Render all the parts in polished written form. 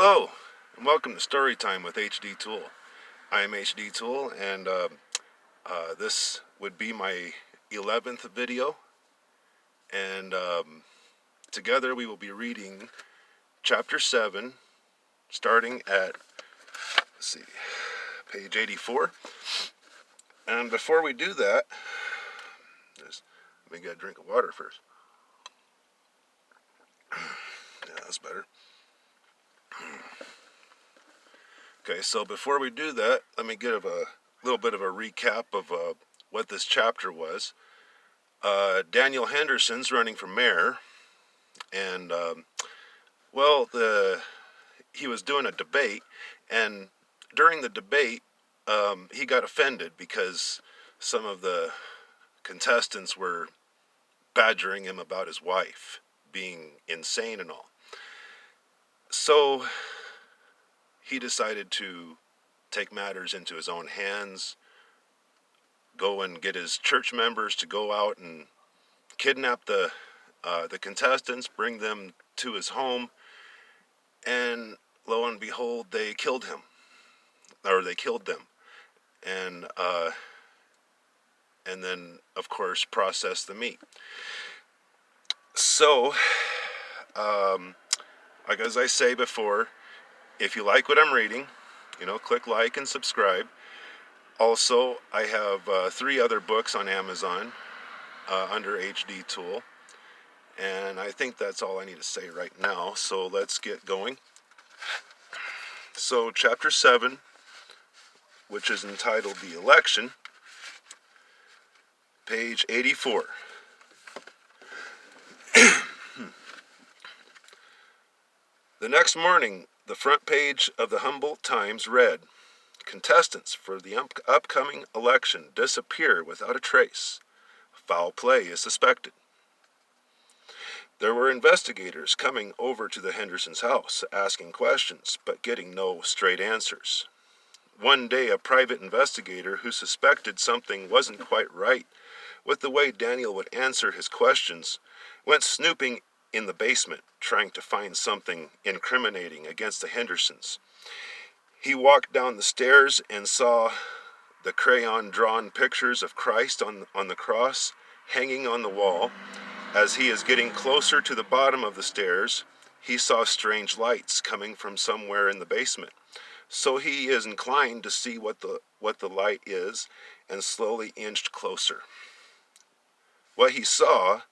Hello, and welcome to Storytime with HDThul. I am HDThul, and this would be my 11th video, and together we will be reading Chapter 7, starting at, let's see, page 84. And before we do that, let me get a drink of water first. Yeah, that's better. Okay, so before we do that, let me give a little bit of a recap of what this chapter was. Daniel Henderson's running for mayor, and he was doing a debate, and during the debate, he got offended because some of the contestants were badgering him about his wife being insane and all. So he decided to take matters into his own hands, go and get his church members to go out and kidnap the contestants, bring them to his home, and lo and behold, they killed him, or they killed them, and then of course processed the meat. So, like as I say before, if you like what I'm reading, click like and subscribe. Also, I have 3 other books on Amazon under HDThul, and I think that's all I need to say right now. So let's get going. So chapter 7, which is entitled The Election, page 84. The next morning, the front page of the Humboldt Times read, "Contestants for the upcoming election disappear without a trace. Foul play is suspected." There were investigators coming over to the Henderson's house, asking questions, but getting no straight answers. One day, a private investigator who suspected something wasn't quite right with the way Daniel would answer his questions went snooping in the basement, trying to find something incriminating against the Hendersons. He walked down the stairs and saw the crayon-drawn pictures of Christ on the cross hanging on the wall. As he is getting closer to the bottom of the stairs, he saw strange lights coming from somewhere in the basement. So he is inclined to see what the light is, and slowly inched closer. What he saw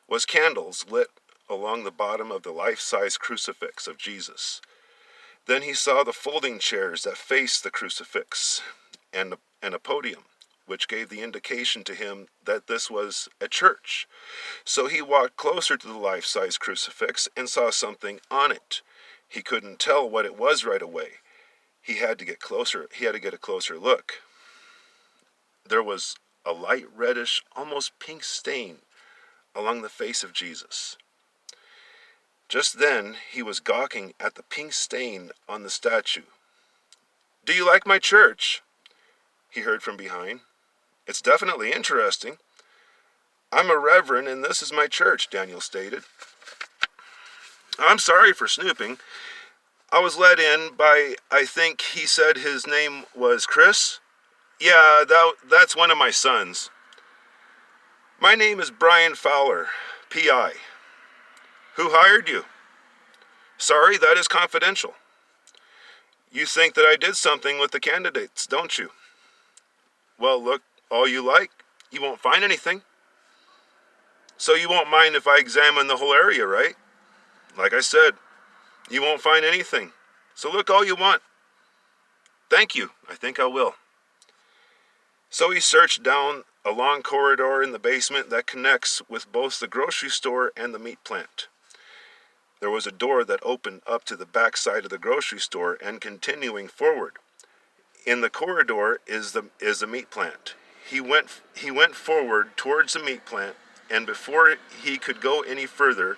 was candles lit along the bottom of the life-size crucifix of Jesus. Then he saw the folding chairs that faced the crucifix and a podium, which gave the indication to him that this was a church. So he walked closer to the life-size crucifix and saw something on it. He couldn't tell what it was right away. He had to get closer. He had to get a closer look. There was a light reddish, almost pink stain along the face of Jesus. Just then, he was gawking at the pink stain on the statue. "Do you like my church?" he heard from behind. "It's definitely interesting." "I'm a reverend, and this is my church," Daniel stated. "I'm sorry for snooping. I was let in by, I think he said his name was Chris?" "Yeah, that's one of my sons." "My name is Brian Fowler, P.I. "Who hired you?" "Sorry, that is confidential." "You think that I did something with the candidates, don't you?" "Well, look all you like. You won't find anything." "So you won't mind if I examine the whole area, right?" "Like I said, you won't find anything. So look all you want." "Thank you. I think I will." So he searched down a long corridor in the basement that connects with both the grocery store and the meat plant. There was a door that opened up to the back side of the grocery store and continuing forward. In the corridor is the meat plant. He went forward towards the meat plant, and before he could go any further,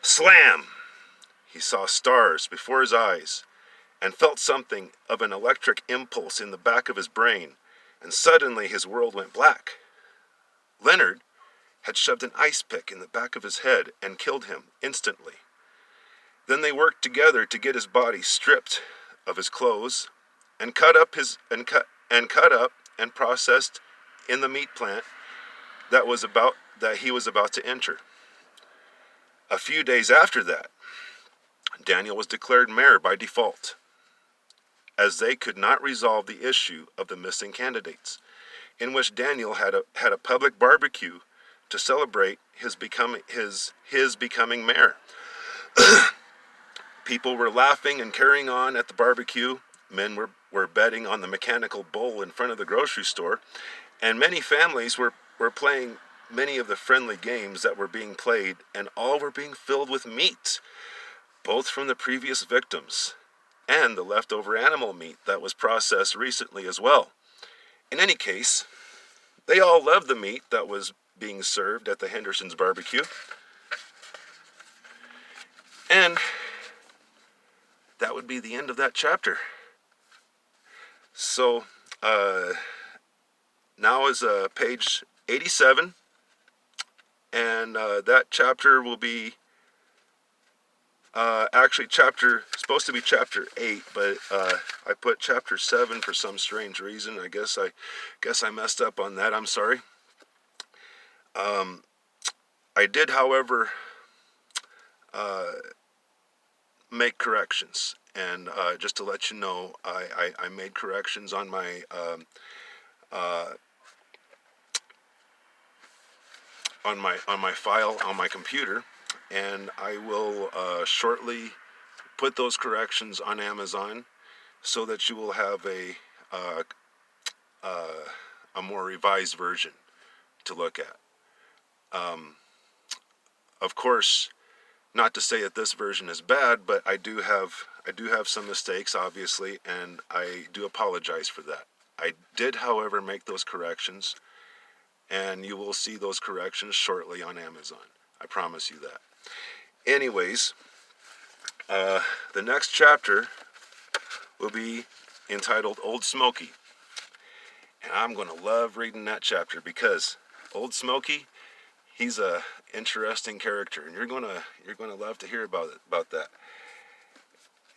slam! He saw stars before his eyes and felt something of an electric impulse in the back of his brain, and suddenly his world went black. Leonard had shoved an ice pick in the back of his head and killed him instantly. Then they worked together to get his body stripped of his clothes and cut up and processed in the meat plant that he was about to enter. A few days after that, Daniel was declared mayor by default, as they could not resolve the issue of the missing candidates, in which Daniel had a public barbecue to celebrate his becoming mayor. People were laughing and carrying on at the barbecue. Men were betting on the mechanical bull in front of the grocery store, and many families were playing many of the friendly games that were being played, and all were being filled with meat, both from the previous victims and the leftover animal meat that was processed recently as well. In any case, they all loved the meat that was being served at the Henderson's barbecue. And that would be the end of that chapter. So, now is page 87, and that chapter will be actually supposed to be chapter 8, but I put chapter 7 for some strange reason. I guess I messed up on that. I'm sorry. I did, however, make corrections, and just to let you know, I made corrections on my on my file on my computer, and I will shortly put those corrections on Amazon so that you will have a more revised version to look at. Of course, not to say that this version is bad, but I do have some mistakes, obviously, and I do apologize for that. I did, however, make those corrections, and you will see those corrections shortly on Amazon. I promise you that. Anyways, the next chapter will be entitled Old Smoky. And I'm going to love reading that chapter because Old Smoky, he's a interesting character, and you're going to love to hear about that.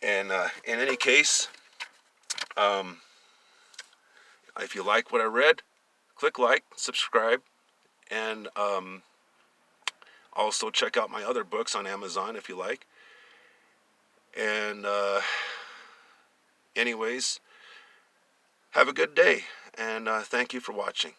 And in any case, if you like what I read, click like, subscribe, and also check out my other books on Amazon if you like. And anyways, have a good day, and thank you for watching.